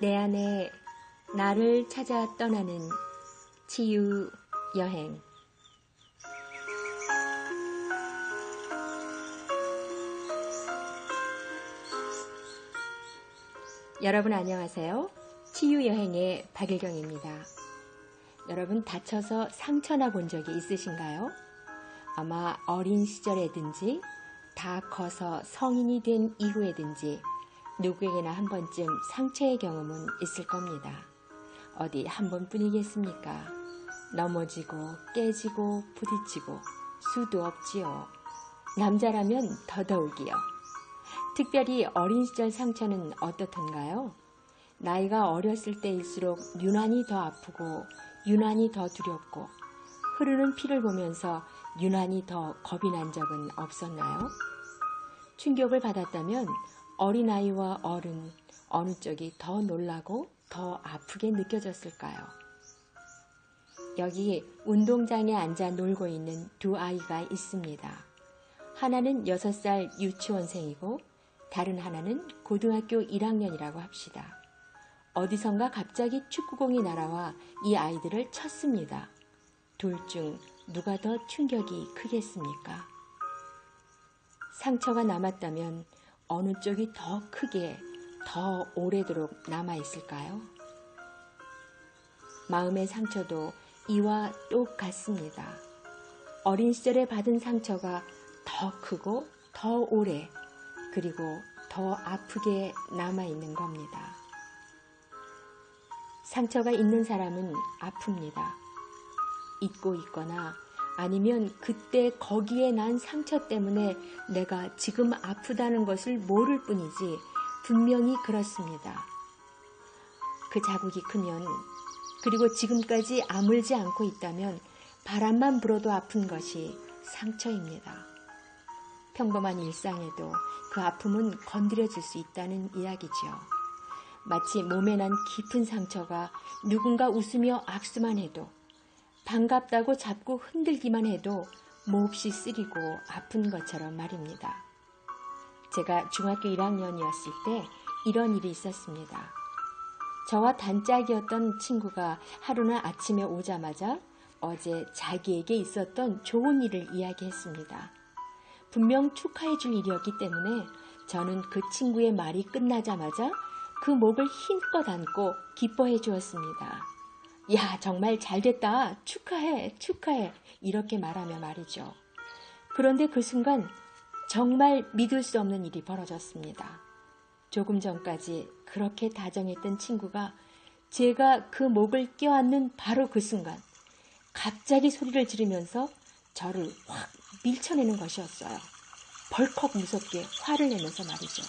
내 안에 나를 찾아 떠나는 치유 여행. 여러분 안녕하세요. 치유 여행의 박일경입니다. 여러분 다쳐서 상처나 본 적이 있으신가요? 아마 어린 시절에든지 다 커서 성인이 된 이후에든지 누구에게나 한 번쯤 상처의 경험은 있을 겁니다. 어디 한 번뿐이겠습니까? 넘어지고 깨지고 부딪히고 수도 없지요. 남자라면 더더욱이요. 특별히 어린 시절 상처는 어떻던가요? 나이가 어렸을 때일수록 유난히 더 아프고 유난히 더 두렵고 흐르는 피를 보면서 유난히 더 겁이 난 적은 없었나요? 충격을 받았다면 어린아이와 어른 어느 쪽이 더 놀라고 더 아프게 느껴졌을까요? 여기 운동장에 앉아 놀고 있는 두 아이가 있습니다. 하나는 6살 유치원생이고 다른 하나는 고등학교 1학년이라고 합시다. 어디선가 갑자기 축구공이 날아와 이 아이들을 쳤습니다. 둘 중 누가 더 충격이 크겠습니까? 상처가 남았다면 어느 쪽이 더 크게, 더 오래도록 남아있을까요? 마음의 상처도 이와 똑같습니다. 어린 시절에 받은 상처가 더 크고 더 오래, 그리고 더 아프게 남아있는 겁니다. 상처가 있는 사람은 아픕니다. 잊고 있거나 아니면 그때 거기에 난 상처 때문에 내가 지금 아프다는 것을 모를 뿐이지 분명히 그렇습니다. 그 자국이 크면 그리고 지금까지 아물지 않고 있다면 바람만 불어도 아픈 것이 상처입니다. 평범한 일상에도 그 아픔은 건드려질 수 있다는 이야기지요. 마치 몸에 난 깊은 상처가 누군가 웃으며 악수만 해도 반갑다고 잡고 흔들기만 해도 몹시 쓰리고 아픈 것처럼 말입니다. 제가 중학교 1학년이었을 때 이런 일이 있었습니다. 저와 단짝이었던 친구가 하루는 아침에 오자마자 어제 자기에게 있었던 좋은 일을 이야기했습니다. 분명 축하해 줄 일이었기 때문에 저는 그 친구의 말이 끝나자마자 그 목을 힘껏 안고 기뻐해 주었습니다. 야, 정말 잘됐다. 축하해, 축하해. 이렇게 말하며 말이죠. 그런데 그 순간 정말 믿을 수 없는 일이 벌어졌습니다. 조금 전까지 그렇게 다정했던 친구가 제가 그 목을 껴안는 바로 그 순간 갑자기 소리를 지르면서 저를 확 밀쳐내는 것이었어요. 벌컥 무섭게 화를 내면서 말이죠.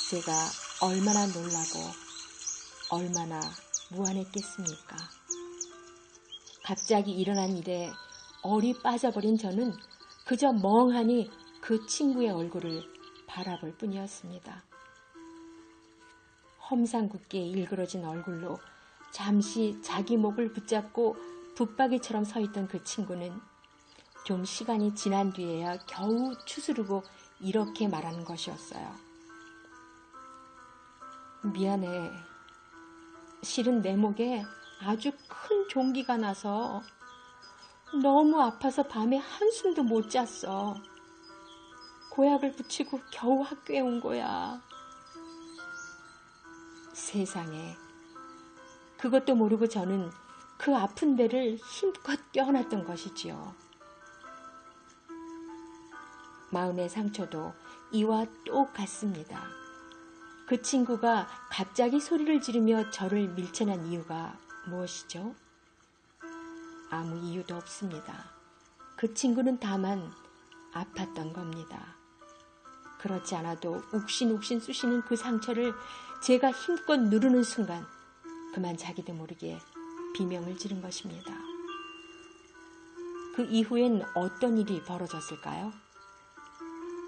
제가 얼마나 놀라고 얼마나 무안했겠습니까? 갑자기 일어난 일에 얼이 빠져버린 저는 그저 멍하니 그 친구의 얼굴을 바라볼 뿐이었습니다. 험상궂게 일그러진 얼굴로 잠시 자기 목을 붙잡고 붙박이처럼 서 있던 그 친구는 좀 시간이 지난 뒤에야 겨우 추스르고 이렇게 말하는 것이었어요. 미안해. 실은 내 목에 아주 큰 종기가 나서 너무 아파서 밤에 한숨도 못 잤어. 고약을 붙이고 겨우 학교에 온 거야. 세상에. 그것도 모르고 저는 그 아픈 데를 힘껏 껴안았던 것이지요. 마음의 상처도 이와 똑같습니다. 그 친구가 갑자기 소리를 지르며 저를 밀쳐낸 이유가 무엇이죠? 아무 이유도 없습니다. 그 친구는 다만 아팠던 겁니다. 그렇지 않아도 욱신욱신 쑤시는 그 상처를 제가 힘껏 누르는 순간 그만 자기도 모르게 비명을 지른 것입니다. 그 이후엔 어떤 일이 벌어졌을까요?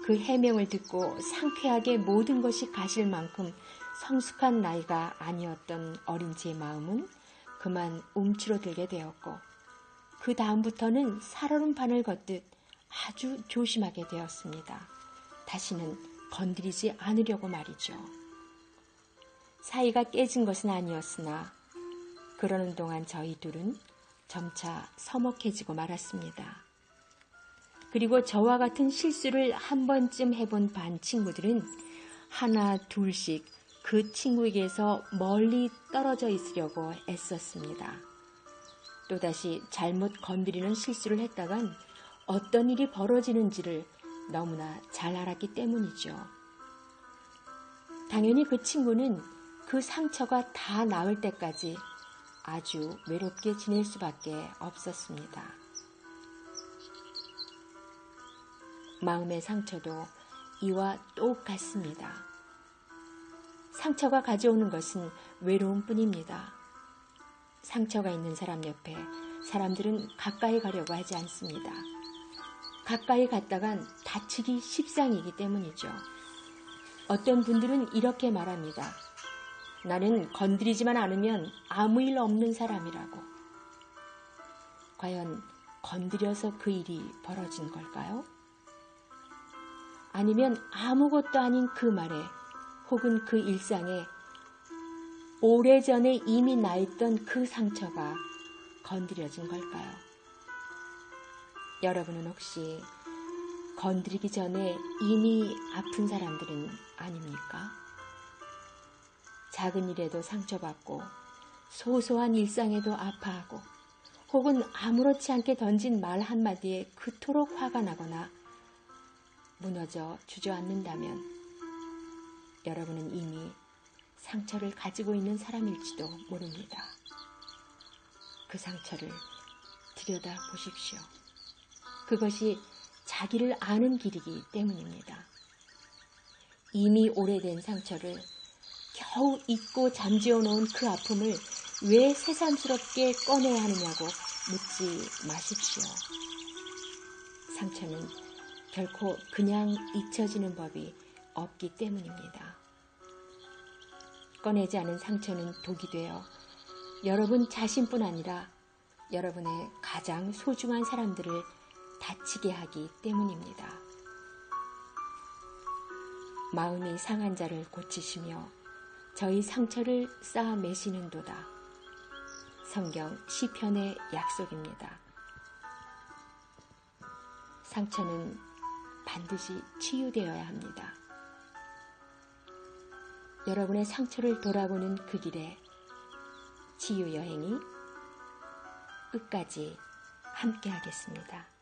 그 해명을 듣고 상쾌하게 모든 것이 가실 만큼 성숙한 나이가 아니었던 어린 제 마음은 그만 움츠러들게 되었고 그 다음부터는 살얼음 판을 걷듯 아주 조심하게 되었습니다. 다시는 건드리지 않으려고 말이죠. 사이가 깨진 것은 아니었으나 그러는 동안 저희 둘은 점차 서먹해지고 말았습니다. 그리고 저와 같은 실수를 한 번쯤 해본 반 친구들은 하나 둘씩 그 친구에게서 멀리 떨어져 있으려고 애썼습니다. 또다시 잘못 건드리는 실수를 했다간 어떤 일이 벌어지는지를 너무나 잘 알았기 때문이죠. 당연히 그 친구는 그 상처가 다 나을 때까지 아주 외롭게 지낼 수밖에 없었습니다. 마음의 상처도 이와 똑같습니다. 상처가 가져오는 것은 외로움뿐입니다. 상처가 있는 사람 옆에 사람들은 가까이 가려고 하지 않습니다. 가까이 갔다간 다치기 십상이기 때문이죠. 어떤 분들은 이렇게 말합니다. 나는 건드리지만 않으면 아무 일 없는 사람이라고. 과연 건드려서 그 일이 벌어진 걸까요? 아니면 아무것도 아닌 그 말에 혹은 그 일상에 오래전에 이미 나 있던 그 상처가 건드려진 걸까요? 여러분은 혹시 건드리기 전에 이미 아픈 사람들은 아닙니까? 작은 일에도 상처받고 소소한 일상에도 아파하고 혹은 아무렇지 않게 던진 말 한마디에 그토록 화가 나거나 무너져 주저앉는다면 여러분은 이미 상처를 가지고 있는 사람일지도 모릅니다. 그 상처를 들여다보십시오. 그것이 자기를 아는 길이기 때문입니다. 이미 오래된 상처를 겨우 잊고 잠재워 놓은 그 아픔을 왜 새삼스럽게 꺼내야 하느냐고 묻지 마십시오. 상처는 결코 그냥 잊혀지는 법이 없기 때문입니다. 꺼내지 않은 상처는 독이 되어 여러분 자신뿐 아니라 여러분의 가장 소중한 사람들을 다치게 하기 때문입니다. 마음이 상한 자를 고치시며 저희 상처를 쌓아 매시는도다. 성경 시편의 약속입니다. 상처는 반드시 치유되어야 합니다. 여러분의 상처를 돌아보는 그 길에 치유 여행이 끝까지 함께 하겠습니다.